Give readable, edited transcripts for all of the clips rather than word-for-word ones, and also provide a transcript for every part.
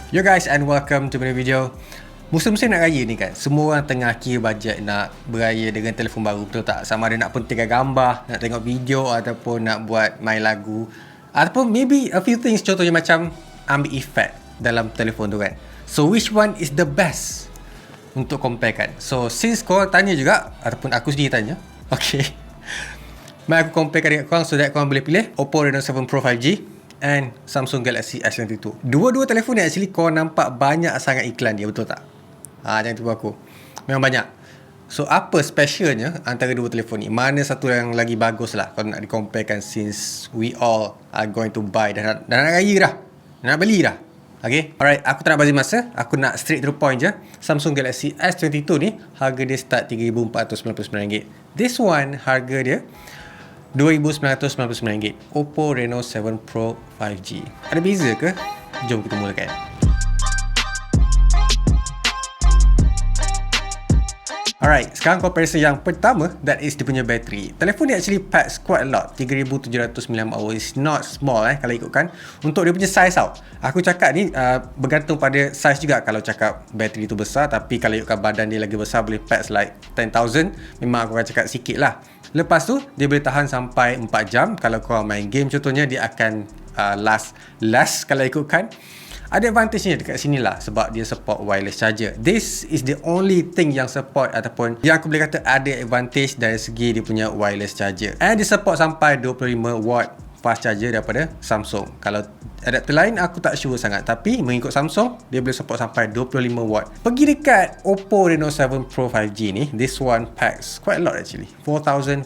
Yo guys, and welcome to my video. Musim-musim nak raya ni kan, semua orang tengah kira bajet nak beraya dengan telefon baru, betul tak? Sama ada nak pentingkan gambar, nak tengok video, ataupun nak buat main lagu, ataupun maybe a few things, contohnya macam ambil effect dalam telefon tu kan. So which one is the best untuk compare kan? So since korang tanya juga, ataupun aku sendiri tanya, okay, mari aku comparekan dengan korang so that korang boleh pilih Oppo Reno 7 Pro 5G and Samsung Galaxy S22. Dua-dua telefon ni actually korang nampak banyak sangat iklan dia, betul tak? Jangan tipu aku, memang banyak. So apa specialnya antara dua telefon ni? Mana satu yang lagi bagus lah kalau nak di-comparekan, since we all are going to buy dah nak raya dah, nak beli dah. Okay, alright, aku tak nak bagi masa, aku nak straight to the point je. Samsung Galaxy S22 ni harga dia start RM3,499. This one harga dia RM2,999. Oppo Reno 7 Pro 5G. Ada beza ke? Jom kita mulakan. Alright, sekarang comparison yang pertama, that is dia punya bateri. Telefon ni actually packs quite a lot, 3,709 mAh. It's not small kalau ikutkan. Untuk dia punya size tau, aku cakap ni bergantung pada size juga. Kalau cakap bateri tu besar, tapi kalau ikutkan badan dia lagi besar, boleh packs like 10,000, memang aku akan cakap sikit lah. Lepas tu dia boleh tahan sampai 4 jam. Kalau korang main game contohnya, dia akan last kalau ikutkan. Ada advantage-nya dekat sini lah, sebab dia support wireless charger. This is the only thing yang support, ataupun yang aku boleh kata ada advantage dari segi dia punya wireless charger. And dia support sampai 25 watt fast charger daripada Samsung. Kalau adapter lain aku tak sure sangat, tapi mengikut Samsung dia boleh support sampai 25 watt. Pergi dekat Oppo Reno 7 Pro 5G ni, this one packs quite a lot actually, 4,500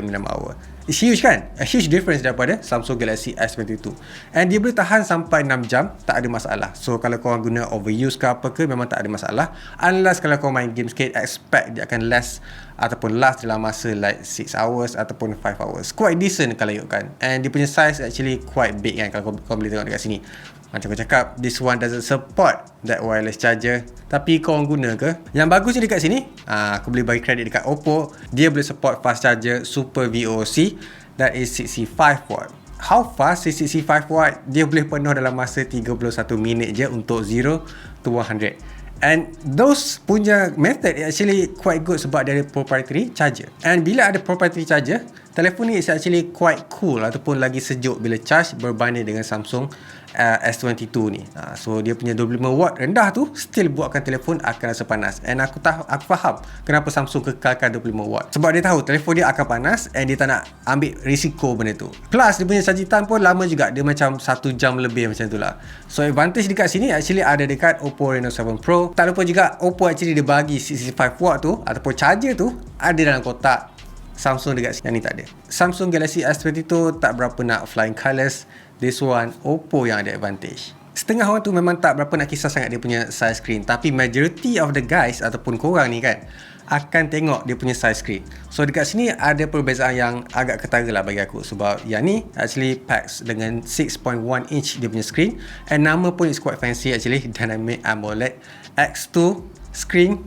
mAh. It's huge kan? A huge difference daripada Samsung Galaxy S22. And dia boleh tahan sampai 6 jam, tak ada masalah. So kalau korang guna overuse ke apa ke, memang tak ada masalah. Unless kalau korang main game sikit, expect dia akan last ataupun last dalam masa like 6 hours ataupun 5 hours. Quite decent kalau ikutkan. And dia punya size actually quite big kan, kalau korang boleh tengok dekat sini. Macam aku cakap, this one doesn't support that wireless charger, tapi korang guna ke? Yang bagusnya dekat sini, aku boleh bagi kredit dekat Oppo. Dia boleh support fast charger Super VOC, that is 65 watt. How fast is 65 watt? Dia boleh penuh dalam masa 31 minit je untuk 0 to 100. And those punya method actually quite good sebab dia ada proprietary charger. And bila ada proprietary charger, telefon ni is actually quite cool ataupun lagi sejuk bila charge berbanding dengan Samsung S22 ni. So dia punya 25 watt rendah tu still buatkan telefon akan rasa panas. And aku faham kenapa Samsung kekalkan 25 watt. Sebab dia tahu telefon dia akan panas and dia tak nak ambil risiko benda tu. Plus dia punya charging time pun lama juga. Dia macam 1 jam lebih macam tu lah. So advantage dekat sini actually ada dekat Oppo Reno 7 Pro. Tak lupa juga Oppo actually dia bagi 65 watt tu ataupun charger tu ada dalam kotak. Samsung dekat yang ni tak ada. Samsung Galaxy S22 tak berapa nak flying colours. This one Oppo yang ada advantage. Setengah orang tu memang tak berapa nak kisah sangat dia punya size screen, tapi majority of the guys ataupun korang ni kan akan tengok dia punya size screen. So dekat sini ada perbezaan yang agak ketara lah bagi aku, sebab yang ni actually packs dengan 6.1 inch dia punya screen, and nama pun is quite fancy actually, Dynamic AMOLED X2 screen.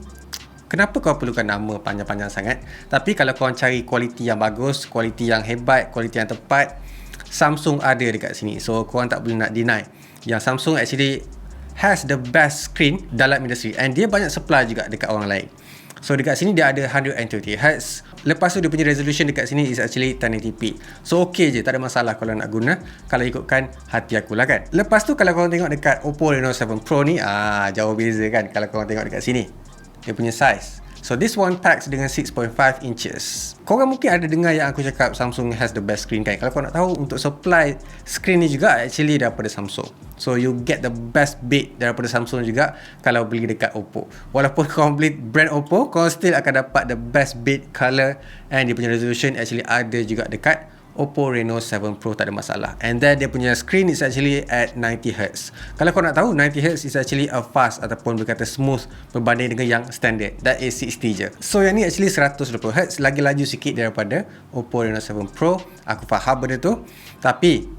Kenapa kau perlukan nama panjang-panjang sangat? Tapi kalau korang cari kualiti yang bagus, kualiti yang hebat, kualiti yang tepat, Samsung ada dekat sini. So korang tak boleh nak deny yang Samsung actually has the best screen dalam industri, and dia banyak supply juga dekat orang lain. So dekat sini dia ada 120Hz. Lepas tu dia punya resolution dekat sini is actually 1080p. So okay je, tak ada masalah kalau nak guna, kalau ikutkan hati aku lah kan. Lepas tu kalau korang tengok dekat Oppo Reno 7 Pro ni, jauh beza kan kalau korang tengok dekat sini dia punya size. So this one packs dengan 6.5 inches. Korang mungkin ada dengar yang aku cakap Samsung has the best screen kan. Kalau korang nak tahu, untuk supply screen ni juga actually daripada Samsung. So you get the best bit daripada Samsung juga kalau beli dekat Oppo. Walaupun korang beli brand Oppo, korang still akan dapat the best bit, color, and dia punya resolution actually ada juga dekat Oppo Reno 7 Pro, tak ada masalah. And then dia punya screen is actually at 90Hz. Kalau kau nak tahu, 90Hz is actually a fast ataupun berkata smooth berbanding dengan yang standard, that is 60 je. So yang ni actually 120Hz, lagi laju sikit daripada Oppo Reno 7 Pro. Aku faham benda tu, tapi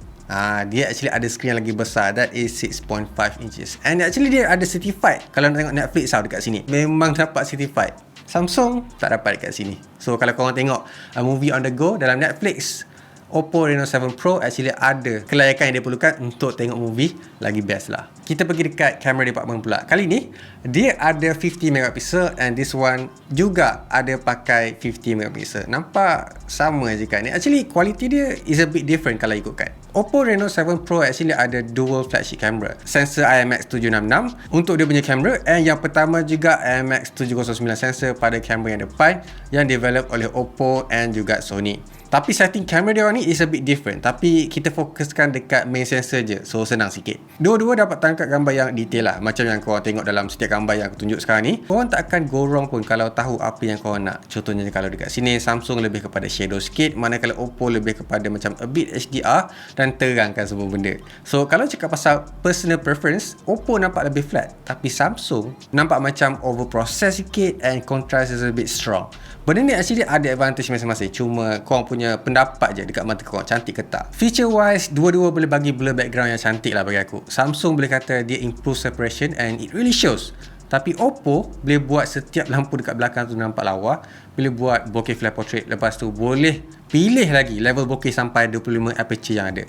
dia actually ada screen yang lagi besar, that is 6.5 inches. And actually dia ada certified. Kalau nak tengok Netflix dekat sini, memang dapat certified. Samsung tak dapat dekat sini. So kalau korang tengok movie on the go dalam Netflix, Oppo Reno 7 Pro actually ada kelayakan yang dia perlukan untuk tengok movie lagi best lah. Kita pergi dekat camera department pula. Kali ni dia ada 50 megapixel and this one juga ada pakai 50 megapixel. Nampak sama je kan? Actually quality dia is a bit different kalau ikutkan. Oppo Reno 7 Pro actually ada dual flagship camera. Sensor IMX766 untuk dia punya kamera, and yang pertama juga IMX709 sensor pada kamera yang depan yang develop oleh Oppo and juga Sony. Tapi setting kamera dia orang ni is a bit different. Tapi kita fokuskan dekat main sensor je, so senang sikit. Dua-dua dapat tangkap gambar yang detail lah, macam yang korang tengok dalam setiap gambar yang aku tunjuk sekarang ni. Korang tak akan go wrong pun kalau tahu apa yang korang nak. Contohnya kalau dekat sini Samsung lebih kepada shadow sikit, manakala Oppo lebih kepada macam a bit HDR dan terangkan semua benda. So kalau cakap pasal personal preference, Oppo nampak lebih flat, tapi Samsung nampak macam over process sikit and contrast is a bit strong. Benda ni actually ada advantage masing-masing, cuma korang punya pendapat je dekat mata korang cantik ke tak. Feature wise, dua-dua boleh bagi blur background yang cantik lah bagi aku. Samsung boleh kata dia improve separation and it really shows. Tapi Oppo boleh buat setiap lampu dekat belakang tu nampak lawa, boleh buat bokeh flash portrait, lepas tu boleh pilih lagi level bokeh sampai 25 aperture yang ada.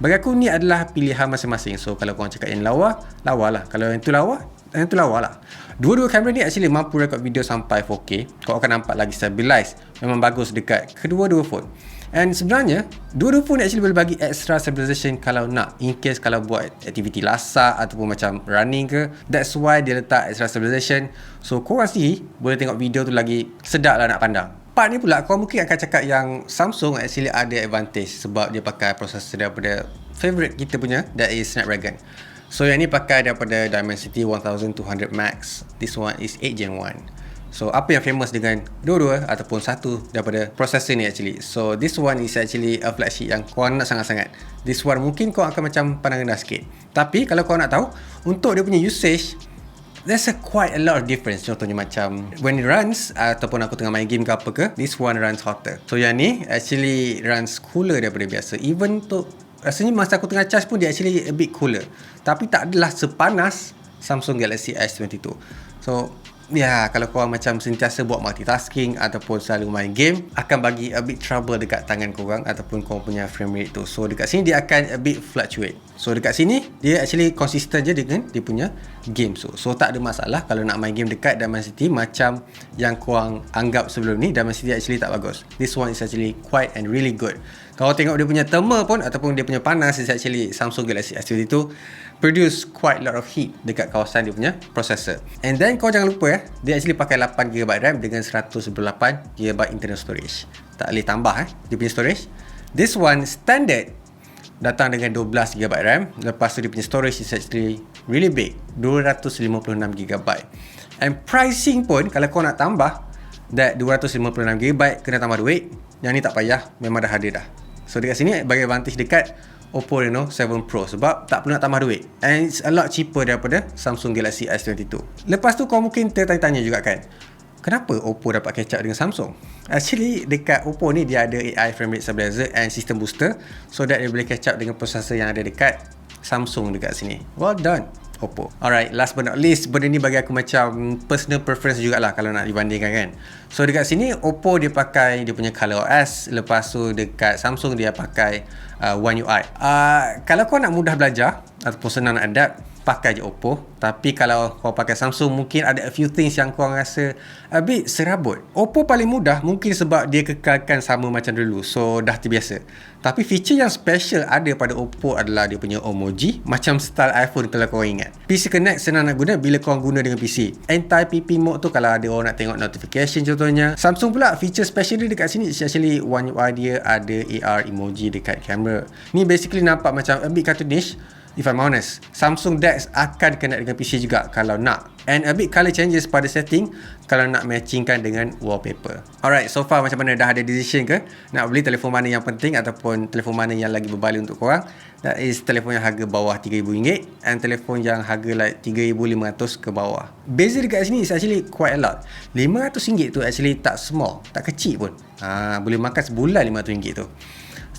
Bagi aku ni adalah pilihan masing-masing. So kalau korang cakap yang lawa, lawa lah. Kalau yang tu lawa, yang tu lawa lah. Dua-dua kamera ni actually mampu record video sampai 4K. Kau akan nampak lagi stabilize. Memang bagus dekat kedua-dua phone. And sebenarnya dua-dua phone ni actually boleh bagi extra stabilization kalau nak, in case kalau buat aktiviti lasak ataupun macam running ke. That's why dia letak extra stabilization. So korang sendiri boleh tengok video tu lagi sedap lah nak pandang. Part ni pula kau mungkin akan cakap yang Samsung actually ada advantage sebab dia pakai prosesor daripada favorite kita punya, that is Snapdragon. So yang ni pakai daripada Dimensity 1200 Max. This one is 8 Gen 1. So apa yang famous dengan dua-dua ataupun satu daripada processor ni actually. So this one is actually a flagship yang korang nak sangat-sangat. This one mungkin korang akan macam pandang rendah sikit. Tapi kalau korang nak tahu, untuk dia punya usage, there's quite a lot of difference. Contohnya macam when it runs ataupun aku tengah main game ke apa ke, this one runs hotter. So yang ni actually runs cooler daripada biasa. Even tu rasanya masa aku tengah charge pun dia actually a bit cooler. Tapi tak adalah sepanas Samsung Galaxy S22. So ya, kalau korang macam sentiasa buat multitasking ataupun selalu main game, akan bagi a bit trouble dekat tangan korang ataupun korang punya frame rate tu. So dekat sini dia akan a bit fluctuate. So dekat sini dia actually konsisten je dengan dia punya game. So tak ada masalah kalau nak main game dekat Dimensity macam yang korang anggap sebelum ni. Dimensity actually tak bagus. This one is actually quite and really good. Kalau tengok dia punya thermal pun ataupun dia punya panas, is actually Samsung Galaxy S22 produce quite a lot of heat dekat kawasan dia punya processor. And then kau jangan lupa dia actually pakai 8GB RAM dengan 128GB internal storage. Tak boleh tambah dia punya storage. This one standard datang dengan 12GB RAM. Lepas tu dia punya storage is actually really big, 256GB. And pricing pun kalau kau nak tambah that 256GB kena tambah duit. Yang ni tak payah, memang dah ada dah. So dekat sini bagi advantage dekat Oppo Reno 7 Pro sebab tak perlu nak tambah duit. And it's a lot cheaper daripada Samsung Galaxy S22. Lepas tu kau mungkin tertanya-tanya juga kan, kenapa Oppo dapat catch up dengan Samsung? Actually dekat Oppo ni dia ada AI frame rate stabilizer and system booster, so that dia boleh catch up dengan prosesor yang ada dekat Samsung dekat sini. Well done Oppo. Alright, last but not least, benda ni bagi aku macam personal preference jugalah kalau nak dibandingkan kan. So dekat sini Oppo dia pakai dia punya ColorOS, lepas tu dekat Samsung dia pakai One UI. Kalau kau nak mudah belajar ataupun senang nak adapt, pakai je Oppo. Tapi kalau kau pakai Samsung, mungkin ada a few things yang kau rasa a bit serabut. Oppo paling mudah mungkin sebab dia kekalkan sama macam dulu, so dah terbiasa. Tapi feature yang special ada pada Oppo adalah dia punya emoji, macam style iPhone kalau kau ingat. PC Connect senang nak guna bila kau guna dengan PC. Anti-PP mode tu kalau ada orang nak tengok notification contohnya. Samsung pula feature special dia dekat sini actually One UI dia ada AR emoji dekat kamera. Ni basically nampak macam a bit cartoonish. If I'm honest, Samsung DeX akan connect dengan PC juga kalau nak. And a bit color changes pada setting kalau nak matchingkan dengan wallpaper. Alright, so far macam mana? Dah ada decision ke? Nak beli telefon mana yang penting ataupun telefon mana yang lagi berbalik untuk korang? That is telefon yang harga bawah RM3,000 and telefon yang harga like RM3,500 ke bawah. Beza dekat sini is actually quite a lot. RM500 tu actually tak small, tak kecil pun. Boleh makan sebulan RM500 tu.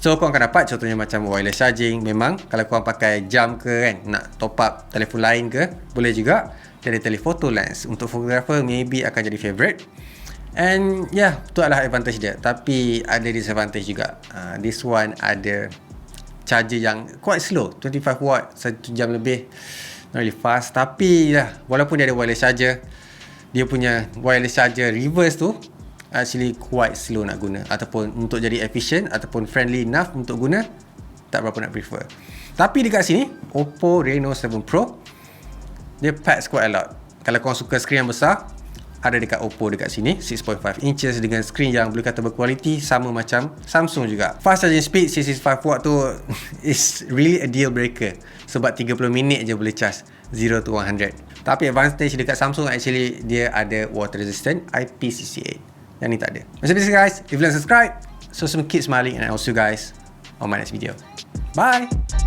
So korang akan dapat contohnya macam wireless charging. Memang kalau korang pakai jam ke kan, nak top up telefon lain ke, boleh juga. Dia ada telephoto lens. Untuk fotografer maybe akan jadi favourite. And yeah, tu adalah advantage dia. Tapi ada disadvantage juga. This one ada charger yang quite slow, 25 watt, 1 jam lebih, not really fast. Tapi walaupun dia ada wireless charger, dia punya wireless charger reverse tu actually quite slow nak guna, ataupun untuk jadi efficient ataupun friendly enough untuk guna, tak berapa nak prefer. Tapi dekat sini Oppo Reno 7 Pro, dia packs quite a lot. Kalau korang suka skrin yang besar, ada dekat Oppo dekat sini, 6.5 inches dengan skrin yang boleh kata berkualiti, sama macam Samsung juga. Fast charging speed 65 watt tu is really a deal breaker, sebab 30 minit je boleh charge 0 to 100. Tapi advantage dekat Samsung actually dia ada water resistant IP68. Yang ni tak ada. Macam biasa guys, if you like subscribe, so keep smiling and I'll see you guys on my next video. Bye!